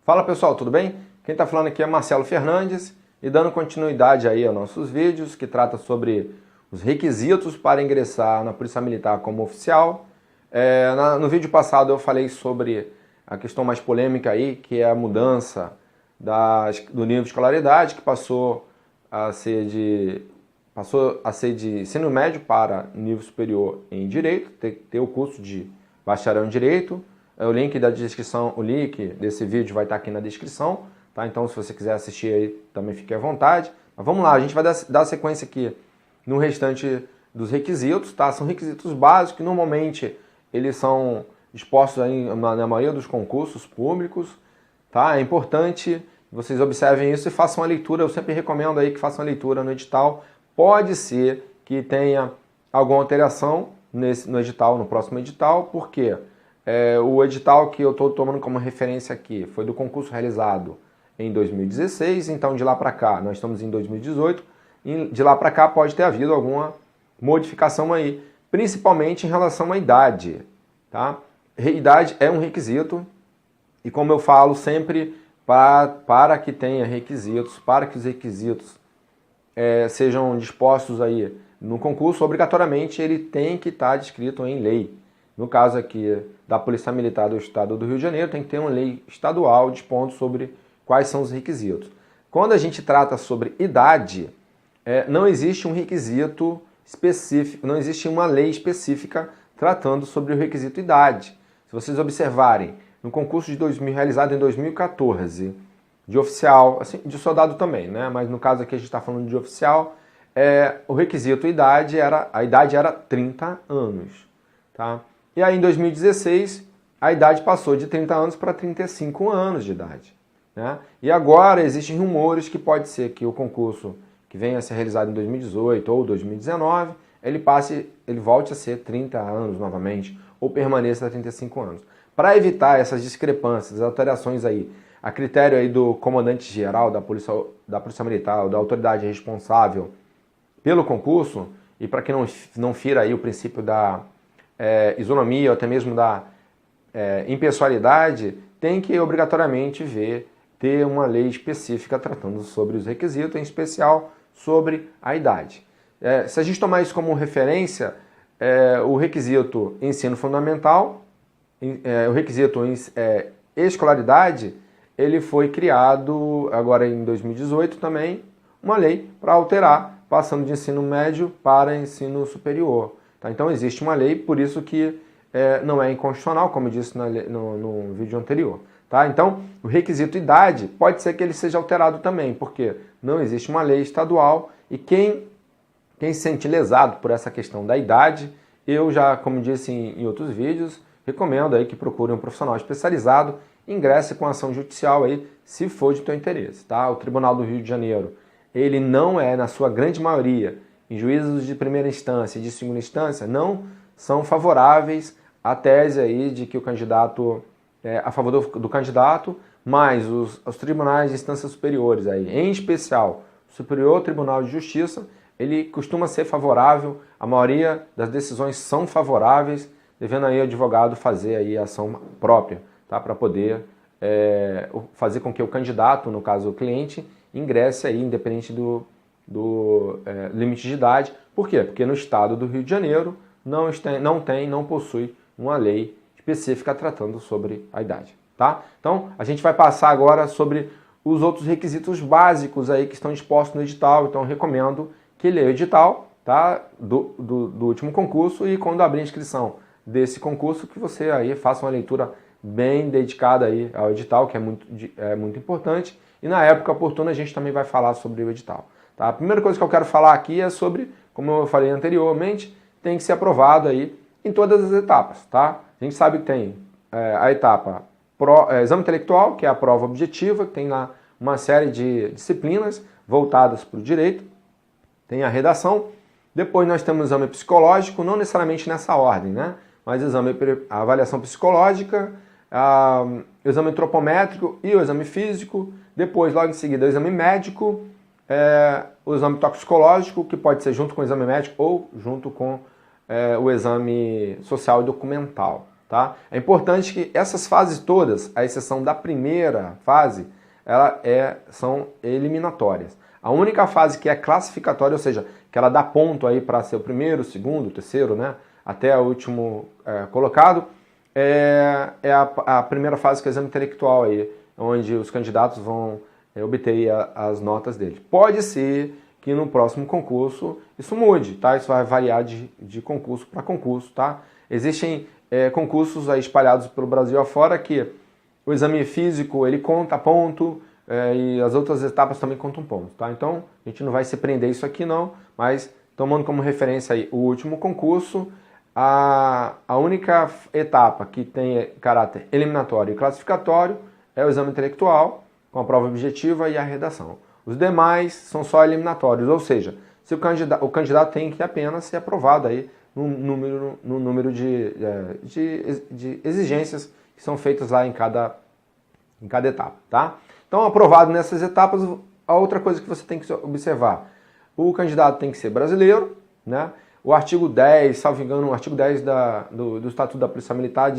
Fala pessoal, tudo bem? Quem está falando aqui é Marcelo Fernandes e dando continuidade aí aos nossos vídeos que trata sobre os requisitos para ingressar na Polícia Militar como oficial. No vídeo passado eu falei sobre a questão mais polêmica aí, que é a mudança do nível de escolaridade, que passou a ser de ensino médio para nível superior em Direito, ter o curso de bacharel em Direito. O link da descrição, o link desse vídeo vai estar aqui na descrição, tá? Então se você quiser assistir aí, também fique à vontade. Mas vamos lá, a gente vai dar sequência aqui no restante dos requisitos, tá? São requisitos básicos que normalmente eles são expostos aí na maioria dos concursos públicos, tá? É importante que vocês observem isso e façam a leitura. Eu sempre recomendo aí que façam a leitura no edital. Pode ser que tenha alguma alteração no edital, no próximo edital, porque o edital que eu estou tomando como referência aqui foi do concurso realizado em 2016, então de lá para cá, nós estamos em 2018, e de lá para cá pode ter havido alguma modificação aí, principalmente em relação à idade, tá? Idade é um requisito, e como eu falo sempre, para que tenha requisitos, para que os requisitos sejam dispostos aí no concurso, obrigatoriamente ele tem que estar descrito em lei. No caso aqui da Polícia Militar do Estado do Rio de Janeiro, tem que ter uma lei estadual dispondo sobre quais são os requisitos. Quando a gente trata sobre idade, não existe um requisito específico, não existe uma lei específica tratando sobre o requisito idade. Se vocês observarem, no concurso realizado em 2014, de oficial, assim, de soldado também, né? Mas no caso aqui a gente está falando de oficial, o requisito a idade era 30 anos, tá? E aí em 2016 a idade passou de 30 anos para 35 anos de idade, né? E agora existem rumores que pode ser que o concurso que venha a ser realizado em 2018 ou 2019, ele volte a ser 30 anos novamente, ou permaneça a 35 anos. Para evitar essas discrepâncias, alterações aí, a critério aí do comandante-geral da Polícia Militar, ou da autoridade responsável pelo concurso, e para que não fira aí o princípio da isonomia, ou até mesmo da impessoalidade, tem que obrigatoriamente ter uma lei específica tratando sobre os requisitos, em especial sobre a idade. Se a gente tomar isso como referência, o requisito ensino fundamental, o requisito escolaridade, ele foi criado agora em 2018 também, uma lei para alterar, passando de ensino médio para ensino superior. Tá? Então existe uma lei, por isso que não é inconstitucional, como eu disse no vídeo anterior. Tá? Então o requisito idade pode ser que ele seja alterado também, porque não existe uma lei estadual e quem se sente lesado por essa questão da idade, eu já, como disse em outros vídeos, recomendo aí que procure um profissional especializado, ingresse com ação judicial aí, se for de teu interesse. Tá? O Tribunal do Rio de Janeiro, ele não na sua grande maioria, em juízos de primeira instância e de segunda instância, não são favoráveis à tese aí de que o candidato a favor do candidato, mas os tribunais de instâncias superiores, aí, em especial o Superior Tribunal de Justiça, ele costuma ser favorável, a maioria das decisões são favoráveis, devendo aí o advogado fazer aí a ação própria, tá? Para poder fazer com que o candidato, no caso o cliente, ingresse aí, independente do limite de idade. Por quê? Porque no estado do Rio de Janeiro não possui uma lei específica tratando sobre a idade, tá? Então, a gente vai passar agora sobre os outros requisitos básicos aí que estão expostos no edital, então eu recomendo que leia o edital, tá? Do último concurso, e quando abrir a inscrição desse concurso, que você aí faça uma leitura bem dedicada aí ao edital, que é muito importante, e na época oportuna a gente também vai falar sobre o edital. Tá? A primeira coisa que eu quero falar aqui é sobre, como eu falei anteriormente, tem que ser aprovado aí em todas as etapas, tá? A gente sabe que tem a etapa exame intelectual, que é a prova objetiva, que tem lá uma série de disciplinas voltadas para o direito, tem a redação, depois nós temos o exame psicológico, não necessariamente nessa ordem, né? Mas a avaliação psicológica, o exame antropométrico e o exame físico, depois logo em seguida o exame médico, o exame toxicológico, que pode ser junto com o exame médico ou junto com o exame social e documental. tá? É importante que essas fases todas, à exceção da primeira fase, são eliminatórias. A única fase que é classificatória, ou seja, que ela dá ponto aí para ser o primeiro, o segundo, o terceiro, né, até o último colocado, é a primeira fase, que é o exame intelectual aí, onde os candidatos vão obter aí as notas dele. Pode ser que no próximo concurso isso mude, tá? Isso vai variar de concurso para concurso, tá? Existem concursos aí espalhados pelo Brasil afora que o exame físico ele conta ponto e as outras etapas também contam ponto, tá? Então a gente não vai se prender isso aqui não, mas tomando como referência aí o último concurso, a única etapa que tem caráter eliminatório e classificatório é o exame intelectual, com a prova objetiva e a redação. Os demais são só eliminatórios, ou seja, se o candidato tem que apenas ser aprovado aí no número de exigências que são feitas lá em cada etapa, tá? Então, aprovado nessas etapas, a outra coisa que você tem que observar, o candidato tem que ser brasileiro, né? O artigo 10, salvo engano, o artigo 10 do Estatuto da Polícia Militar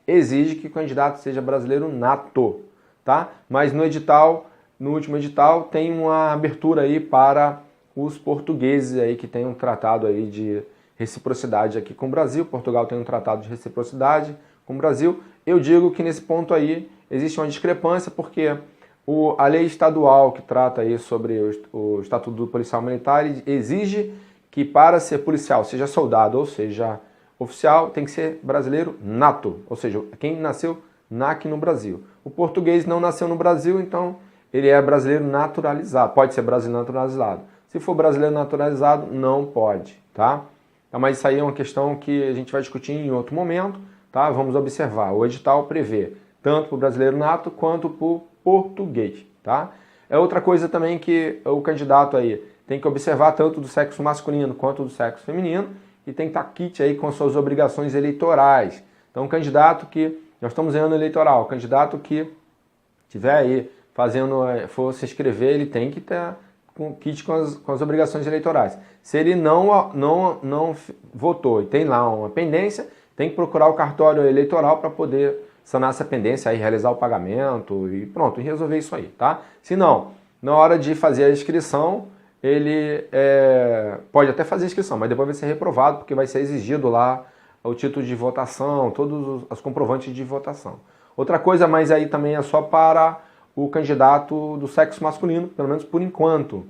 exige que o candidato seja brasileiro nato, tá? Mas no último edital, tem uma abertura aí para os portugueses aí que tem um tratado aí de reciprocidade aqui com o Brasil. Portugal tem um tratado de reciprocidade com o Brasil. Eu digo que nesse ponto aí existe uma discrepância porque a lei estadual que trata aí sobre o Estatuto do Policial Militar exige que para ser policial, seja soldado ou seja oficial, tem que ser brasileiro nato, ou seja, quem nasceu aqui no Brasil. O português não nasceu no Brasil, então ele é brasileiro naturalizado, pode ser brasileiro naturalizado. Se for brasileiro naturalizado, não pode, tá? Mas isso aí é uma questão que a gente vai discutir em outro momento, tá? Vamos observar. O edital prevê tanto para o brasileiro nato quanto para o português, tá? É outra coisa também que o candidato aí tem que observar tanto do sexo masculino quanto do sexo feminino e tem que estar quite aí com as suas obrigações eleitorais. Então, o candidato que, nós estamos em ano eleitoral, o candidato que tiver aí for se inscrever, ele tem que estar com kit com as obrigações eleitorais. Se ele não votou e tem lá uma pendência, tem que procurar o cartório eleitoral para poder sanar essa pendência, aí, realizar o pagamento e pronto, e resolver isso aí, tá? Se não, na hora de fazer a inscrição, ele pode até fazer a inscrição, mas depois vai ser reprovado, porque vai ser exigido lá o título de votação, todos os comprovantes de votação. Outra coisa, mas aí também é só para o candidato do sexo masculino, pelo menos por enquanto.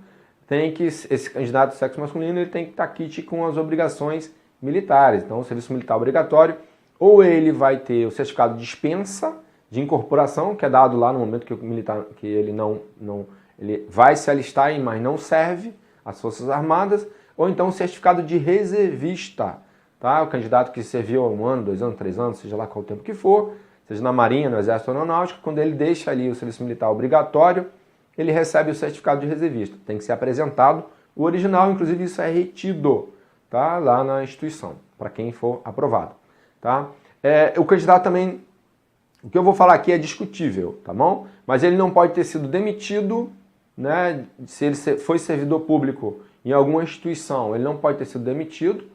Esse candidato do sexo masculino ele tem que estar quite com as obrigações militares. Então, o serviço militar obrigatório, ou ele vai ter o certificado de dispensa de incorporação, que é dado lá no momento que o militar ele vai se alistar, mas não serve às Forças Armadas, ou então o certificado de reservista, tá? O candidato que serviu há 1 ano, 2 anos, 3 anos, seja lá qual o tempo que for, seja na Marinha, no Exército Aeronáutico, quando ele deixa ali o serviço militar obrigatório, ele recebe o certificado de reservista. Tem que ser apresentado o original, inclusive isso é retido, tá? Lá na instituição, para quem for aprovado, tá? O candidato também, o que eu vou falar aqui é discutível, tá bom? Mas ele não pode ter sido demitido, né? Se ele foi servidor público em alguma instituição, ele não pode ter sido demitido,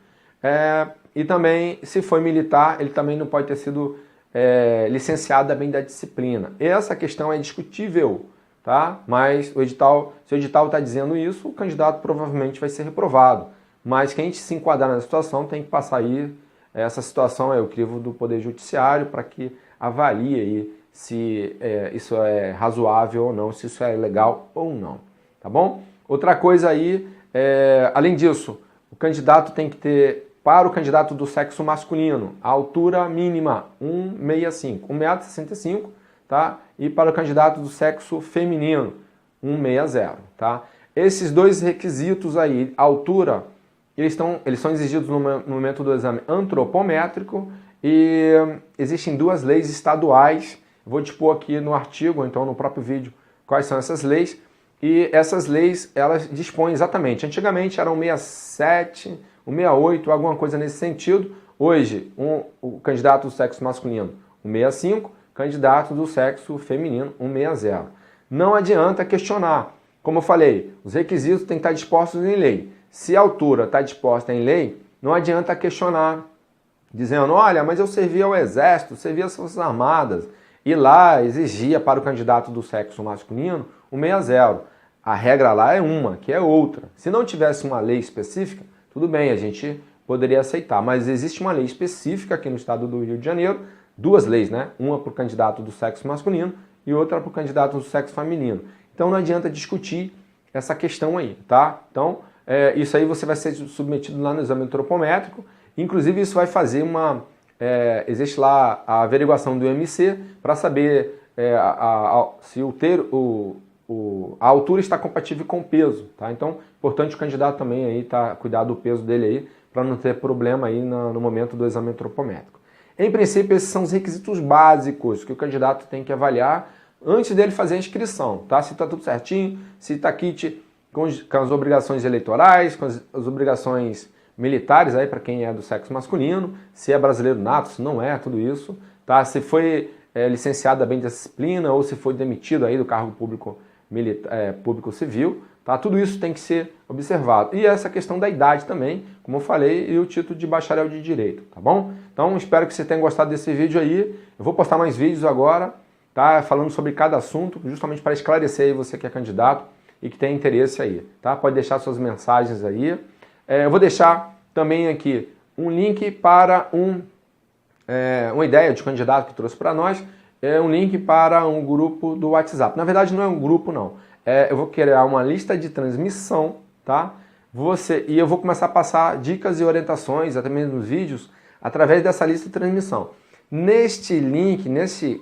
e também, se foi militar, ele também não pode ter sido licenciado bem da disciplina. Essa questão é discutível, tá? Mas se o edital está dizendo isso, o candidato provavelmente vai ser reprovado. Mas quem se enquadrar nessa situação tem que passar aí, essa situação é o crivo do Poder Judiciário para que avalie aí se isso é razoável ou não, se isso é legal ou não, tá bom? Outra coisa aí, além disso, o candidato tem que ter, para o candidato do sexo masculino, a altura mínima 1,65, 1,65 m, tá? E para o candidato do sexo feminino, 1,60, tá? Esses dois requisitos aí, a altura, eles são exigidos no momento do exame antropométrico e existem 2 leis estaduais. Vou dispor aqui no artigo, ou então no próprio vídeo, quais são essas leis. E essas leis, elas dispõem exatamente. Antigamente eram 1,67, 1,68, alguma coisa nesse sentido. Hoje, o candidato do sexo masculino, 1,65, candidato do sexo feminino, 1,60. Não adianta questionar. Como eu falei, os requisitos têm que estar dispostos em lei. Se a altura está disposta em lei, não adianta questionar dizendo, olha, mas eu servi ao Exército, servi às Forças Armadas, e lá exigia para o candidato do sexo masculino um 6-0. A regra lá é uma, que é outra. Se não tivesse uma lei específica, tudo bem, a gente poderia aceitar, mas existe uma lei específica aqui no estado do Rio de Janeiro, duas leis, né? Uma para o candidato do sexo masculino e outra para o candidato do sexo feminino. Então não adianta discutir essa questão aí, tá? Então, isso aí você vai ser submetido lá no exame antropométrico, inclusive isso vai fazer existe lá a averiguação do IMC para saber se a altura está compatível com o peso, tá? Então, importante o candidato também aí cuidar do peso dele aí, para não ter problema aí no momento do exame antropométrico. Em princípio, esses são os requisitos básicos que o candidato tem que avaliar antes dele fazer a inscrição, tá? Se está tudo certinho, se está kit com as obrigações eleitorais, com as obrigações militares aí para quem é do sexo masculino, se é brasileiro nato, se não é, tudo isso, tá? Se foi licenciado da bem disciplina ou se foi demitido aí do cargo público civil, tá? Tudo isso tem que ser observado. E essa questão da idade também, como eu falei, e o título de bacharel de direito, tá bom? Então espero que você tenha gostado desse vídeo aí. Eu vou postar mais vídeos agora, tá? Falando sobre cada assunto, justamente para esclarecer aí você que é candidato e que tem interesse aí, tá? Pode deixar suas mensagens aí. Eu vou deixar também aqui um link para uma ideia de candidato que trouxe para nós, um link para um grupo do WhatsApp. Na verdade não é um grupo não, eu vou criar uma lista de transmissão, tá? E eu vou começar a passar dicas e orientações, até mesmo nos vídeos, através dessa lista de transmissão. Neste link, nesse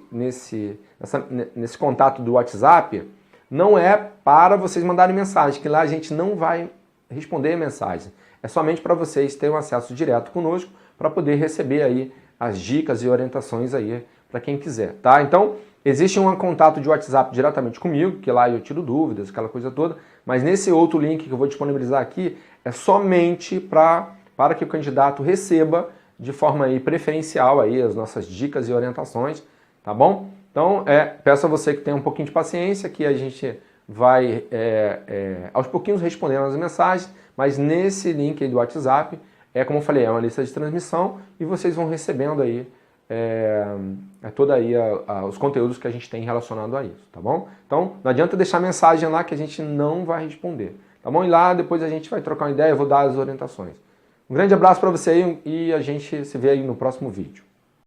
contato do WhatsApp, não é para vocês mandarem mensagem, que lá a gente não vai responder mensagem. É somente para vocês terem um acesso direto conosco, para poder receber aí as dicas e orientações aí para quem quiser, tá? Então, existe um contato de WhatsApp diretamente comigo, que lá eu tiro dúvidas, aquela coisa toda, mas nesse outro link que eu vou disponibilizar aqui, é somente para que o candidato receba de forma aí preferencial aí as nossas dicas e orientações, tá bom? Então, peço a você que tenha um pouquinho de paciência, que a gente vai aos pouquinhos respondendo as mensagens, mas nesse link aí do WhatsApp, como eu falei, é uma lista de transmissão e vocês vão recebendo aí toda aí os conteúdos que a gente tem relacionado a isso, tá bom? Então, não adianta deixar mensagem lá que a gente não vai responder, tá bom? E lá depois a gente vai trocar uma ideia, eu vou dar as orientações. Um grande abraço para você aí e a gente se vê aí no próximo vídeo.